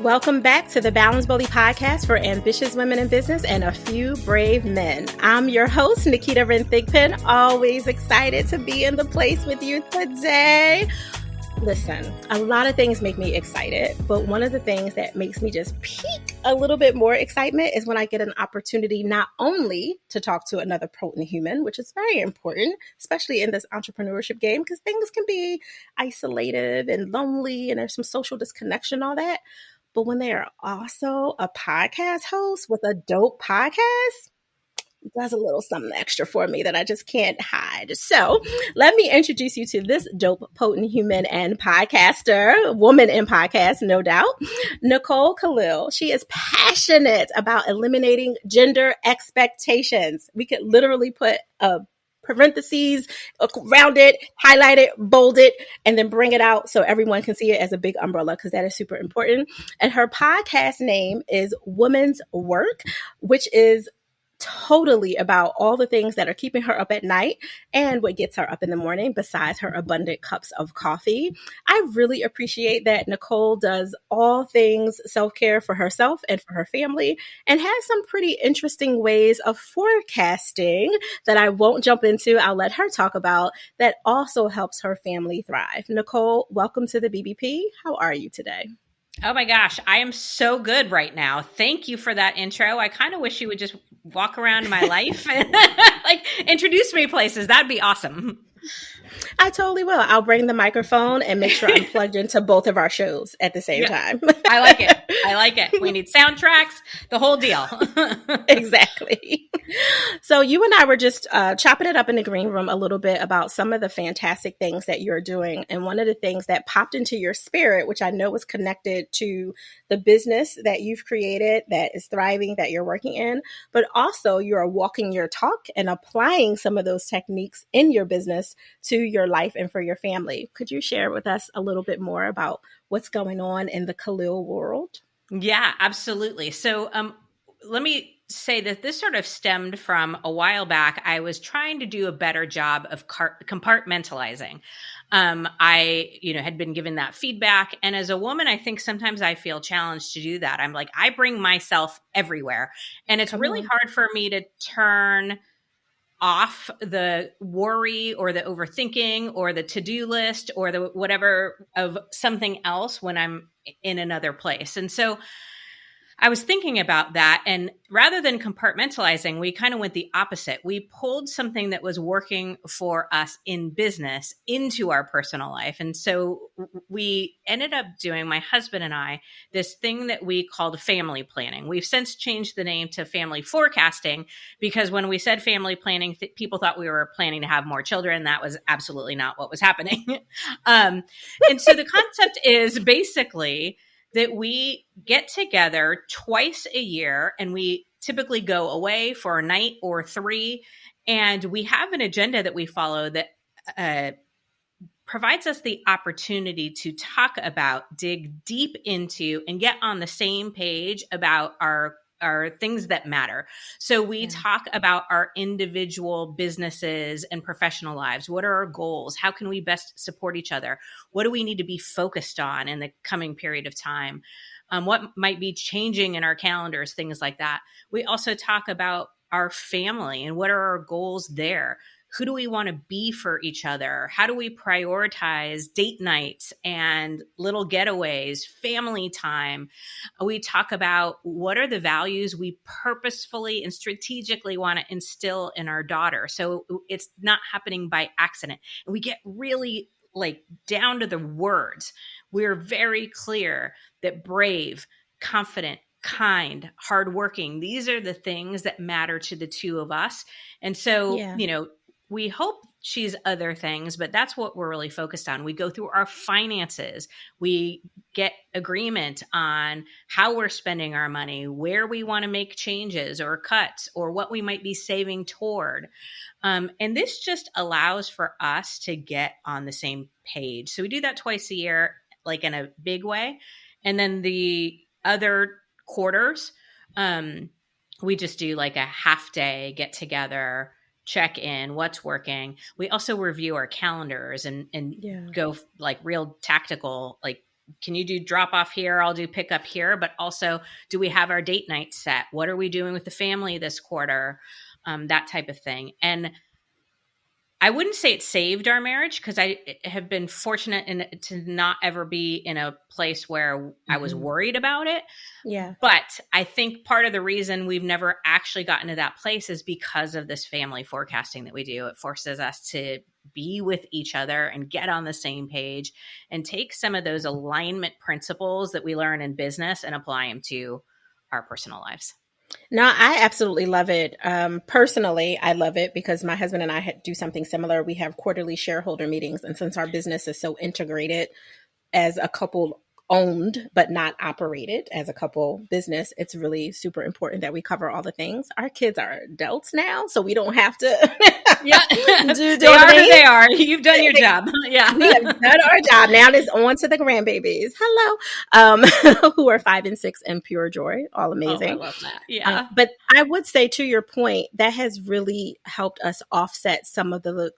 Welcome back to the Balance Bully podcast for ambitious women in business and a few brave men. I'm your host, Naketa Thigpen, always excited to be in the place with you today. Listen, a lot of things make me excited, but one of the things that makes me just peak a little bit more excitement is when I get an opportunity not only to talk to another potent human, which is very important, especially in this entrepreneurship game, because things can be isolated and lonely and there's some social disconnection, all that. But when they are also a podcast host with a dope podcast, it does a little something extra for me that I just can't hide. So let me introduce you to this dope, potent human and podcaster, woman in podcast, no doubt, Nicole Kalil. She is passionate about eliminating gender expectations. We could literally put a parentheses around it, highlight it, bold it, and then bring it out so everyone can see it as a big umbrella, because that is super important. And her podcast name is Woman's Work, which is totally about all the things that are keeping her up at night and what gets her up in the morning besides her abundant cups of coffee. I really appreciate that Nicole does all things self-care for herself and for her family and has some pretty interesting ways of forecasting that I won't jump into. I'll let her talk about that also helps her family thrive. Nicole, welcome to the BBP. How are you today? Oh my gosh, I am so good right now. Thank you for that intro. I kind of wish you would just walk around my life and like introduce me places. That'd be awesome. I totally will. I'll bring the microphone and make sure I'm plugged into both of our shows at the same time. I like it. I like it. We need soundtracks, the whole deal. Exactly. So you and I were just chopping it up in the green room a little bit about some of the fantastic things that you're doing. And one of the things that popped into your spirit, which I know was connected to the business that you've created that is thriving, that you're working in, but also you're walking your talk and applying some of those techniques in your business to your life and for your family. Could you share with us a little bit more about what's going on in the Kalil world? Yeah, absolutely. So let me say that this sort of stemmed from a while back. I was trying to do a better job of compartmentalizing. I, had been given that feedback. And as a woman, I think sometimes I feel challenged to do that. I'm like, I bring myself everywhere. And it's really hard for me to turn off the worry or the overthinking or the to-do list or the whatever of something else when I'm in another place. And so I was thinking about that, and rather than compartmentalizing, we kind of went the opposite. We pulled something that was working for us in business into our personal life. And so we ended up doing, my husband and I, this thing that we called family planning. We've since changed the name to family forecasting, because when we said family planning, people thought we were planning to have more children. That was absolutely not what was happening. And so the concept is basically that we get together twice a year, and we typically go away for a night or three. And we have an agenda that we follow that provides us the opportunity to talk about, dig deep into, and get on the same page about our things that matter. So we talk about our individual businesses and professional lives. What are our goals? How can we best support each other? What do we need to be focused on in the coming period of time? What might be changing in our calendars, things like that. We also talk about our family and what are our goals there. Who do we want to be for each other? How do we prioritize date nights and little getaways, family time? We talk about what are the values we purposefully and strategically want to instill in our daughter, so it's not happening by accident. And we get really down to the words. We're very clear that brave, confident, kind, hardworking, these are the things that matter to the two of us. And so, we hope she's other things, but that's what we're really focused on. We go through our finances. We get agreement on how we're spending our money, where we want to make changes or cuts, or what we might be saving toward. And this just allows for us to get on the same page. So we do that twice a year, like in a big way. And then the other quarters, we just do like a half day get together, check in, what's working. We also review our calendars and go like real tactical, like can you do drop off here? I'll do pick up here. But also, do we have our date night set? What are we doing with the family this quarter? That type of thing. And I wouldn't say it saved our marriage, because I have been fortunate to not ever be in a place where I was worried about it. Yeah. But I think part of the reason we've never actually gotten to that place is because of this family forecasting that we do. It forces us to be with each other and get on the same page and take some of those alignment principles that we learn in business and apply them to our personal lives. No, I absolutely love it. Personally, I love it because my husband and I do something similar. We have quarterly shareholder meetings. And since our business is so integrated as a couple owned, but not operated as a couple business, it's really super important that we cover all the things. Our kids are adults now, so we don't have to Yeah, do they are who they are. You've done your job. Yeah, we have done our job. Now it's on to the grandbabies. Hello, who are 5 and 6 and pure joy. All amazing. Oh, I love that. Yeah, but I would say, to your point, that has really helped us offset some of the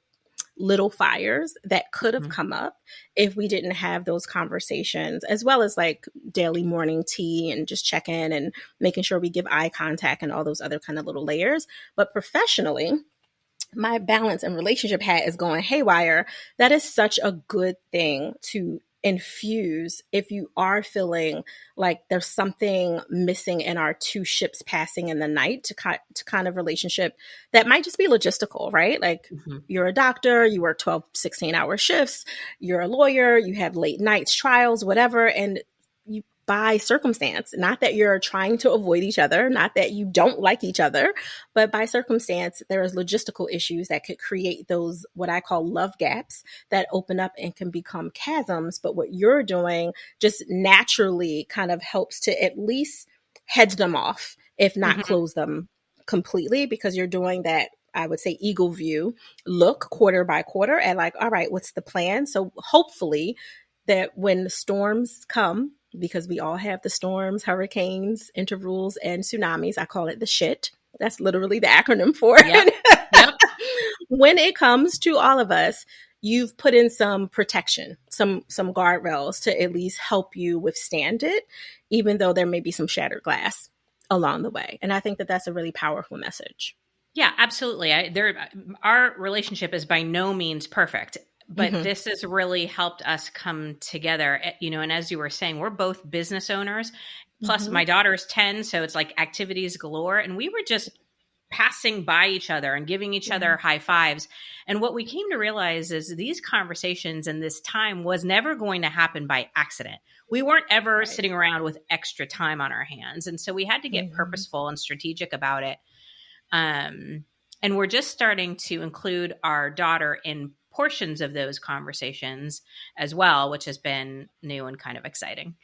little fires that could have come up if we didn't have those conversations, as well as like daily morning tea and just check in and making sure we give eye contact and all those other kind of little layers. But professionally, my balance and relationship hat is going haywire. That is such a good thing to infuse if you are feeling like there's something missing in our two ships passing in the night to kind of relationship that might just be logistical, right? Like you're a doctor, you work 12, 16-hour shifts, you're a lawyer, you have late nights, trials, whatever, and you by circumstance, not that you're trying to avoid each other, not that you don't like each other, but by circumstance, there is logistical issues that could create those, what I call love gaps, that open up and can become chasms. But what you're doing just naturally kind of helps to at least hedge them off, if not close them completely, because you're doing that, I would say, eagle view look quarter by quarter at like, all right, what's the plan? So hopefully that when the storms come, because we all have the storms, hurricanes, intervals, and tsunamis. I call it the shit. That's literally the acronym for it. Yep. When it comes to all of us, you've put in some protection, some guardrails to at least help you withstand it, even though there may be some shattered glass along the way. And I think that that's a really powerful message. Yeah, absolutely. Our relationship is by no means perfect. But this has really helped us come together, and as you were saying, we're both business owners. Plus my daughter's 10, so it's like activities galore. And we were just passing by each other and giving each other high fives. And what we came to realize is these conversations and this time was never going to happen by accident. We weren't ever sitting around with extra time on our hands. And so we had to get purposeful and strategic about it. And we're just starting to include our daughter in portions of those conversations as well, which has been new and kind of exciting.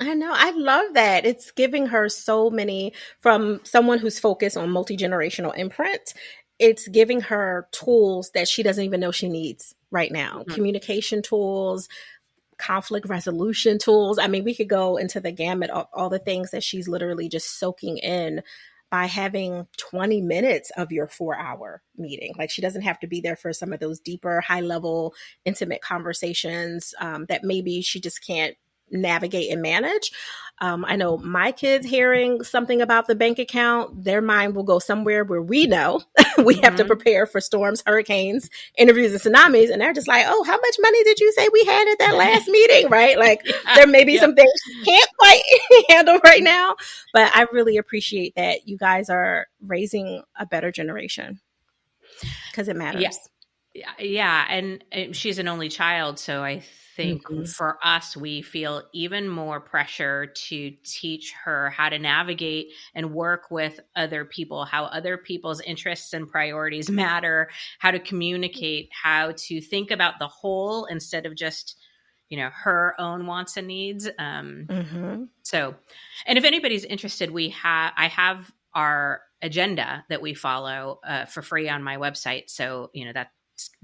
I know. I love that. It's giving her so many, from someone who's focused on multi-generational imprint, it's giving her tools that she doesn't even know she needs right now. Communication tools, conflict resolution tools. I mean, we could go into the gamut of all the things that she's literally just soaking in by having 20 minutes of your 4-hour meeting. Like, she doesn't have to be there for some of those deeper, high level, intimate conversations that maybe she just can't navigate and manage. I know my kids hearing something about the bank account, their mind will go somewhere where we know we have to prepare for storms, hurricanes, interviews, and tsunamis. And they're just like, oh, how much money did you say we had at that last meeting? Right? Like, there may be some things you can't quite handle right now. But I really appreciate that you guys are raising a better generation, because it matters. Yeah. And she's an only child. So I think for us, we feel even more pressure to teach her how to navigate and work with other people, how other people's interests and priorities matter, how to communicate, how to think about the whole instead of just, her own wants and needs. So, and if anybody's interested, I have our agenda that we follow for free on my website. So, that's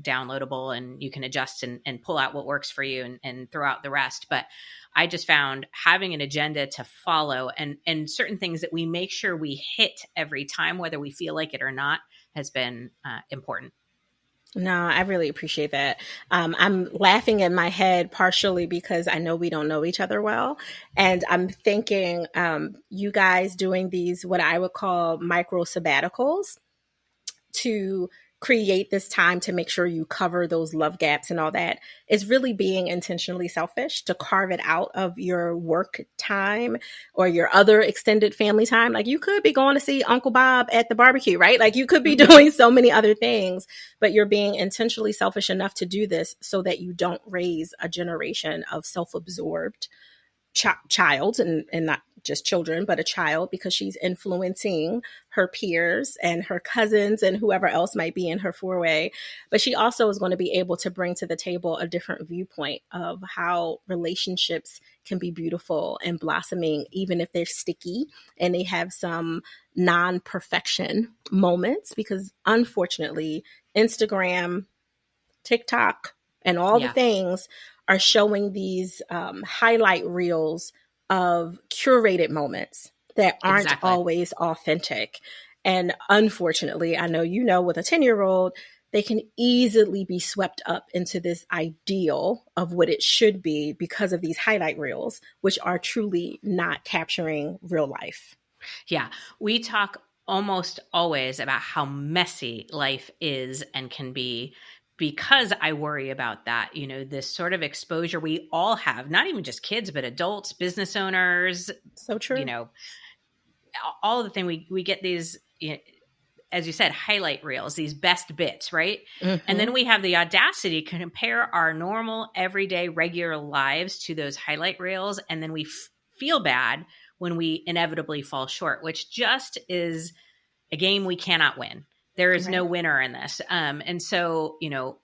downloadable and you can adjust and pull out what works for you and throw out the rest. But I just found having an agenda to follow and certain things that we make sure we hit every time, whether we feel like it or not, has been important. No, I really appreciate that. I'm laughing in my head partially because I know we don't know each other well. And I'm thinking you guys doing these, what I would call micro sabbaticals, to create this time to make sure you cover those love gaps and all that is really being intentionally selfish to carve it out of your work time or your other extended family time. Like you could be going to see Uncle Bob at the barbecue, right? Like you could be doing so many other things, but you're being intentionally selfish enough to do this so that you don't raise a generation of self-absorbed child, and not just children, but a child, because she's influencing her peers and her cousins and whoever else might be in her four-way. But she also is going to be able to bring to the table a different viewpoint of how relationships can be beautiful and blossoming, even if they're sticky and they have some non-perfection moments, because unfortunately, Instagram, TikTok, and all the Yeah, things are showing these highlight reels of curated moments that aren't exactly. always authentic. And unfortunately, I know you know with a 10-year-old, they can easily be swept up into this ideal of what it should be because of these highlight reels, which are truly not capturing real life. Yeah. We talk almost always about how messy life is and can be because I worry about that. You know, this sort of exposure we all have, not even just kids, but adults, business owners, So you true. know, all of the thing we get these, you know, as you said, highlight reels, these best bits, right? And Mm-hmm. then we have the audacity to compare our normal, everyday, regular lives to those highlight reels. And then we feel bad when we inevitably fall short, which just is a game we cannot win. There is no Right. winner in this. And so, you know,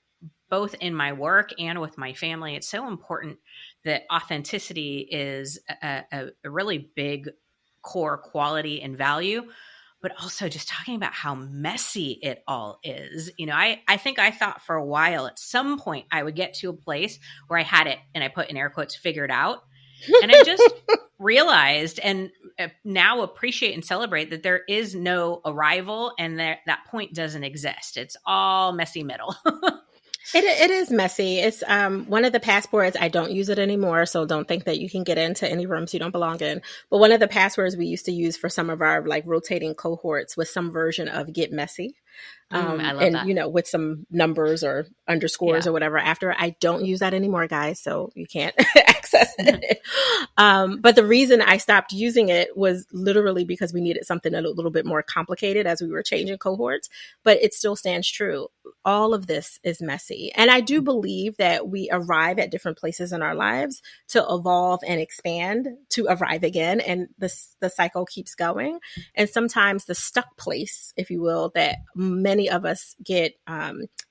both in my work and with my family, it's so important that authenticity is a really big core quality and value, but also just talking about how messy it all is. You know, I think I thought for a while at some point I would get to a place where I had it, and I put in air quotes, figured out. And I just realized and now appreciate and celebrate that there is no arrival, and that point doesn't exist. It's all messy middle. It is messy. It's one of the passwords. I don't use it anymore, so don't think that you can get into any rooms you don't belong in. But one of the passwords we used to use for some of our like rotating cohorts was some version of "get messy." I love And that. you know, with some numbers or underscores Yeah. or whatever after. I don't use that anymore, guys, so you can't access it. But the reason I stopped using it was literally because we needed something a little bit more complicated as we were changing cohorts. But it still stands true. All of this is messy, and I do believe that we arrive at different places in our lives to evolve and expand to arrive again, and the cycle keeps going. And sometimes the stuck place, if you will, that many of us get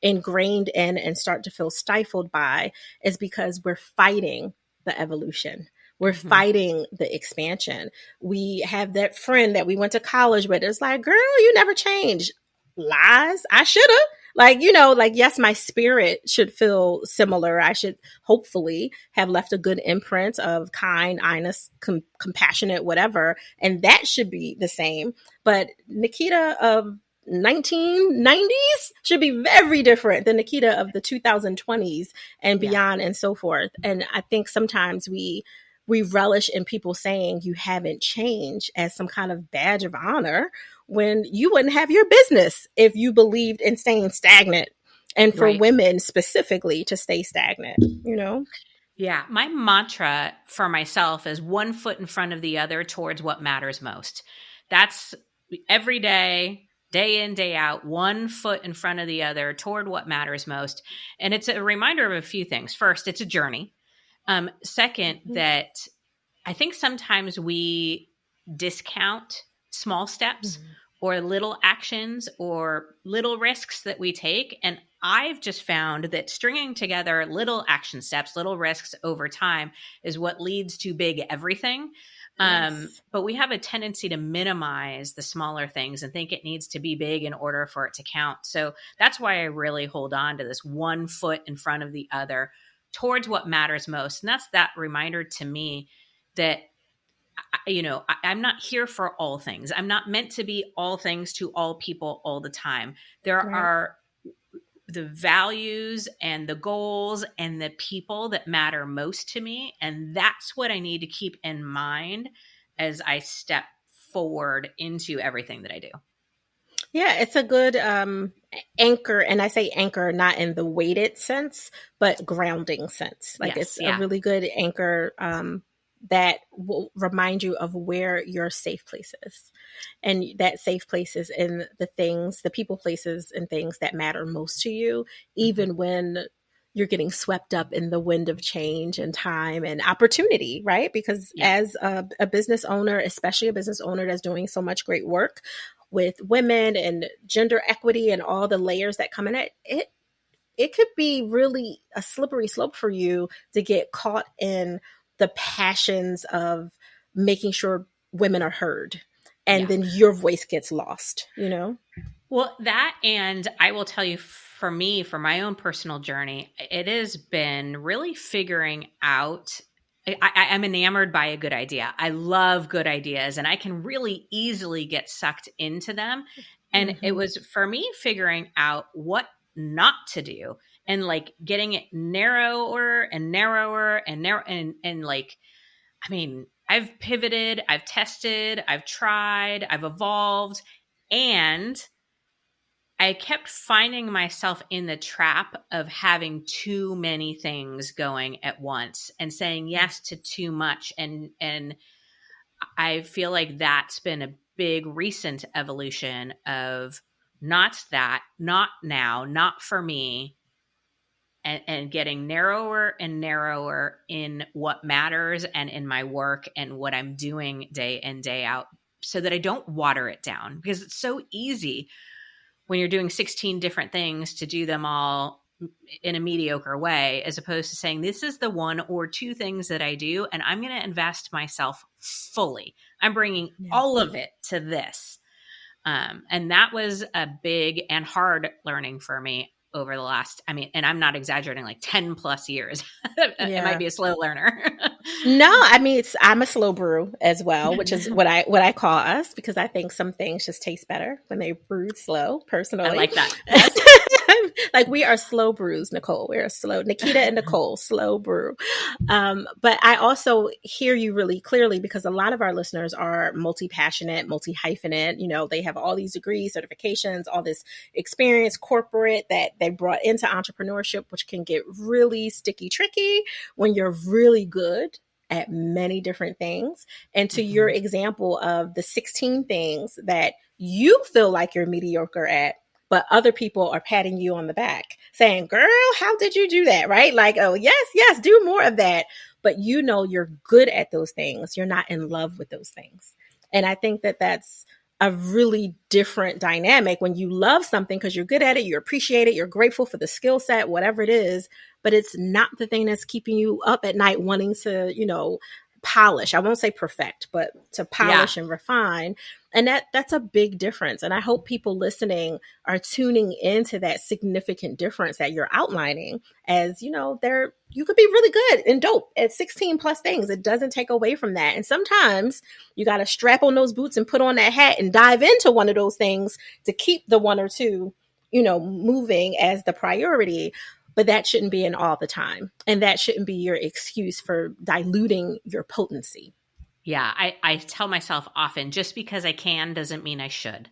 ingrained in and start to feel stifled by is because we're fighting the evolution. We're Hmm. fighting the expansion. We have that friend that we went to college with. It's like, girl, you never changed. Lies. I should have. Like, you know, like, yes, my spirit should feel similar. I should hopefully have left a good imprint of kind, honest, compassionate, whatever. And that should be the same. But Naketa of 1990s should be very different than Naketa of the 2020s and Yeah. beyond and so forth. And I think sometimes we relish in people saying you haven't changed as some kind of badge of honor when you wouldn't have your business if you believed in staying stagnant, and for Right. women specifically to stay stagnant, you know? Yeah. My mantra for myself is one foot in front of the other towards what matters most. That's every day, day in, day out, one foot in front of the other toward what matters most. And it's a reminder of a few things. First, it's a journey. Second, Mhm. that I think sometimes we discount small steps Mhm. or little actions or little risks that we take. And I've just found that stringing together little action steps, little risks over time is what leads to big everything. Yes. But we have a tendency to minimize the smaller things and think it needs to be big in order for it to count. So that's why I really hold on to this one foot in front of the other towards what matters most. And that's that reminder to me that you know, I'm not here for all things. I'm not meant to be all things to all people all the time. There Right. are the values and the goals and the people that matter most to me. And that's what I need to keep in mind as I step forward into everything that I do. Yeah, it's a good anchor. And I say anchor not in the weighted sense, but grounding sense. Like Yes. it's a Yeah. really good anchor that will remind you of where your safe place is. And that safe place is in the things, the people, places, and things that matter most to you, Mhm. even when you're getting swept up in the wind of change and time and opportunity, right? Because Yeah. as a business owner, especially a business owner that's doing so much great work with women and gender equity and all the layers that come in it could be really a slippery slope for you to get caught in the passions of making sure women are heard. And Yeah. then your voice gets lost, you know? Well, that, and I will tell you, for me, for my own personal journey, it has been really figuring out. I'm enamored by a good idea. I love good ideas, and I can really easily get sucked into them. And it Mm-hmm. was for me figuring out what not to do, and like getting it narrower and narrower and narrow, and like, I mean, I've pivoted, I've tested, I've tried, I've evolved, and I kept finding myself in the trap of having too many things going at once and saying yes to too much. And I feel like that's been a big recent evolution of not that, not now, not for me, and getting narrower and narrower in what matters and in my work and what I'm doing day in, day out, so that I don't water it down, because it's so easy when you're doing 16 different things to do them all in a mediocre way, as opposed to saying, this is the one or two things that I do, and I'm going to invest myself fully. I'm bringing Yeah. all of it to this. And that was a big and hard learning for me over the last, I mean, and I'm not exaggerating, like 10 plus years. It might Yeah. be a slow learner. No, I mean I'm a slow brew as well, which is what I call us because I think some things just taste better when they brewed slow, I personally. like that. Yes. Like we are slow brews, Nicole. We're slow Nikita and Nicole, slow brew. But I also hear you really clearly because a lot of our listeners are multi-passionate, multi-hyphenate. You know, they have all these degrees, certifications, all this experience, corporate that they brought into entrepreneurship, which can get really sticky, tricky when you're really good at many different things. And to your Mhm. example of the 16 things that you feel like you're mediocre at, but other people are patting you on the back saying, girl, how did you do that? Right? Like, oh, yes, yes, do more of that. But you know, you're good at those things. You're not in love with those things. And I think that that's a really different dynamic when you love something because you're good at it, you appreciate it, you're grateful for the skill set, whatever it is, but it's not the thing that's keeping you up at night wanting to, polish. I won't say perfect, but to Yeah. polish and refine. And that's a big difference. And I hope people listening are tuning into that significant difference that you're outlining as, you could be really good and dope at 16 plus things. It doesn't take away from that. And sometimes you got to strap on those boots and put on that hat and dive into one of those things to keep the one or two, moving as the priority. But that shouldn't be an all the time. And that shouldn't be your excuse for diluting your potency. Yeah. I tell myself often, just because I can doesn't mean I should.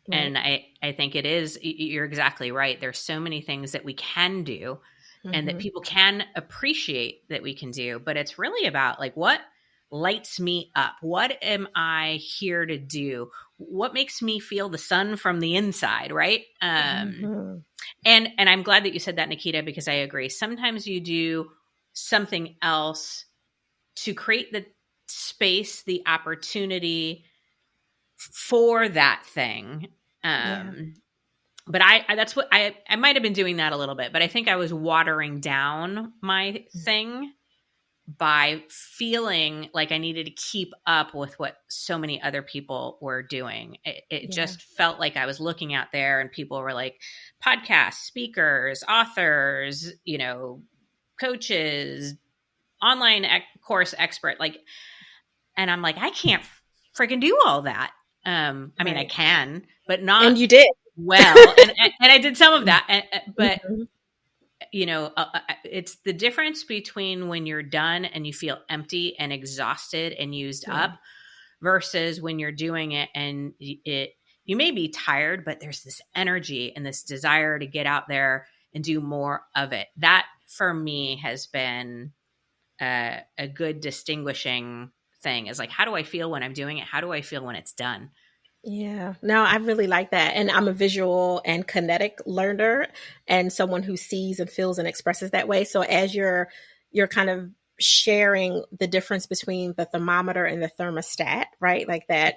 Right. And I think it is, you're exactly right. There's so many things that we can do and that Mm-hmm. people can appreciate that we can do, but it's really about like, what lights me up? What am I here to do? What makes me feel the sun from the inside, right? Mm-hmm. And I'm glad that you said that, Naketa, because I agree. Sometimes you do something else to create the space, the opportunity for that thing. Yeah. Um, but I that's what I might have been doing that a little bit, but I think I was watering down my thing by feeling like I needed to keep up with what so many other people were doing. It Yeah. just felt like I was looking out there and people were like podcasts, speakers, authors, coaches, online course expert, like, and I'm like, I can't freaking do all that. I mean, I Right. can, but not And you did. well, and I did some of that, but Mhm. it's the difference between when you're done and you feel empty and exhausted and used Yeah. up versus when you're doing it and you may be tired, but there's this energy and this desire to get out there and do more of it. That for me has been a good distinguishing thing, is like, how do I feel when I'm doing it? How do I feel when it's done? Yeah, no, I really like that. And I'm a visual and kinetic learner and someone who sees and feels and expresses that way. So as you're kind of sharing the difference between the thermometer and the thermostat, right? Like that,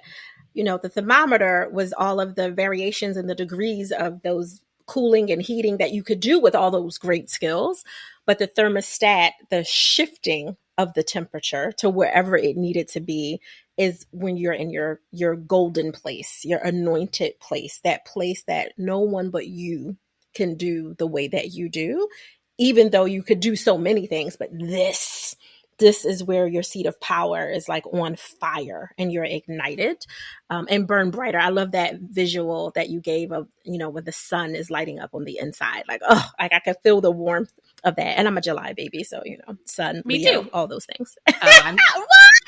the thermometer was all of the variations and the degrees of those cooling and heating that you could do with all those great skills. But the thermostat, the shifting of the temperature to wherever it needed to be, is when you're in your golden place, your anointed place, that place that no one but you can do the way that you do, even though you could do so many things. But this is where your seat of power is like on fire and you're ignited and burn brighter. I love that visual that you gave of, when the sun is lighting up on the inside. Like, oh, like I can feel the warmth of that. And I'm a July baby. So, sun, Me Leo, too. all those things.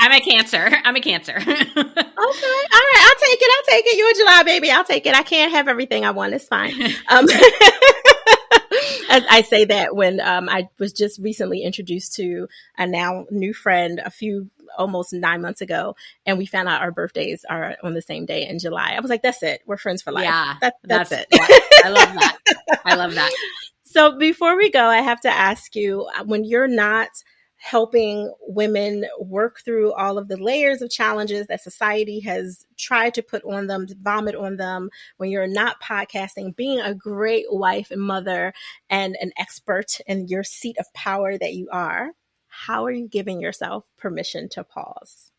I'm a Cancer. I'm a Cancer. Okay. All right. I'll take it. You're a July baby. I'll take it. I can't have everything I want. It's fine. I say that when I was just recently introduced to a now new friend almost 9 months ago, and we found out our birthdays are on the same day in July. I was like, that's it. We're friends for life. Yeah, that's it. I love that. I love that. So before we go, I have to ask you, when you're not helping women work through all of the layers of challenges that society has tried to put on them, to vomit on them, when you're not podcasting, being a great wife and mother and an expert in your seat of power that you are, how are you giving yourself permission to pause?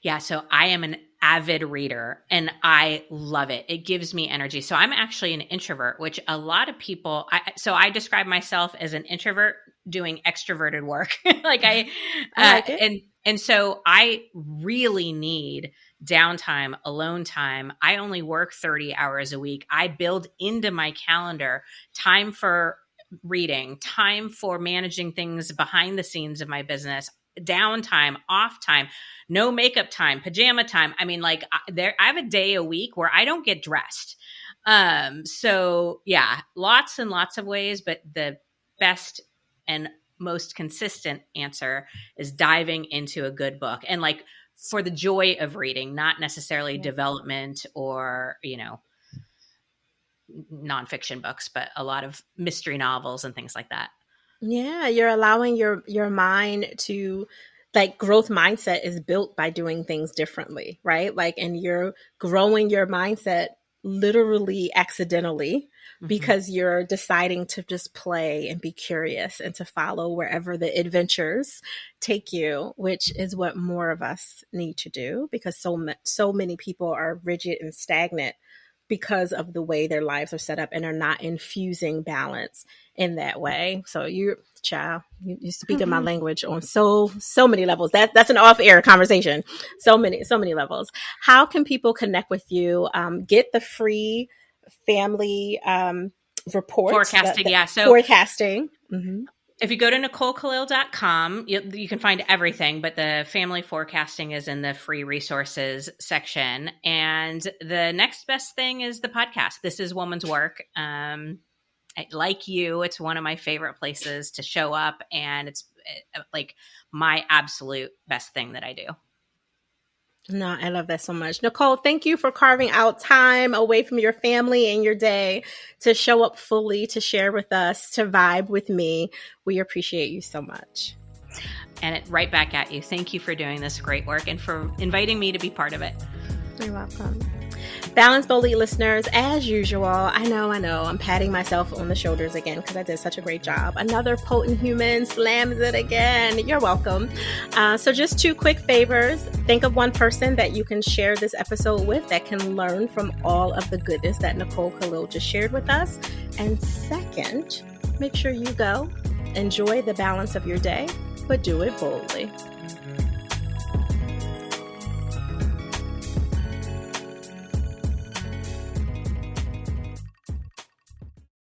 Yeah, so I am an avid reader and I love it. It gives me energy. So I'm actually an introvert, which a lot of people, I describe myself as an introvert doing extroverted work. Like I like it. And so I really need downtime, alone time. I only work 30 hours a week. I build into my calendar time for reading, time for managing things behind the scenes of my business, downtime, off time, no makeup time, pajama time. I mean, like I have a day a week where I don't get dressed. So yeah, lots and lots of ways, but the best and most consistent answer is diving into a good book, and like for the joy of reading, not necessarily development or, nonfiction books, but a lot of mystery novels and things like that. Yeah, you're allowing your mind to, like, growth mindset is built by doing things differently, right? Like, and you're growing your mindset literally accidentally because you're deciding to just play and be curious and to follow wherever the adventures take you, which is what more of us need to do, because so many people are rigid and stagnant because of the way their lives are set up and are not infusing balance in that way. So you speak in my language on so many levels. That's an off-air conversation. So many levels. How can people connect with you? Get the free family report. Forecasting. So forecasting. Mm-hmm. If you go to NicoleKalil.com, you can find everything, but the family forecasting is in the free resources section. And the next best thing is the podcast. This is Woman's Work. Like you, it's one of my favorite places to show up, and it's like my absolute best thing that I do. No, I love that so much. Nicole, thank you for carving out time away from your family and your day to show up fully, to share with us, to vibe with me. We appreciate you so much. And right back at you. Thank you for doing this great work and for inviting me to be part of it. You're welcome. Balance Boldly listeners, as usual, I know, I'm patting myself on the shoulders again because I did such a great job. Another potent human slams it again. You're welcome. So just 2 quick favors. Think of one person that you can share this episode with that can learn from all of the goodness that Nicole Kalil just shared with us. And second, make sure you go enjoy the balance of your day, but do it boldly.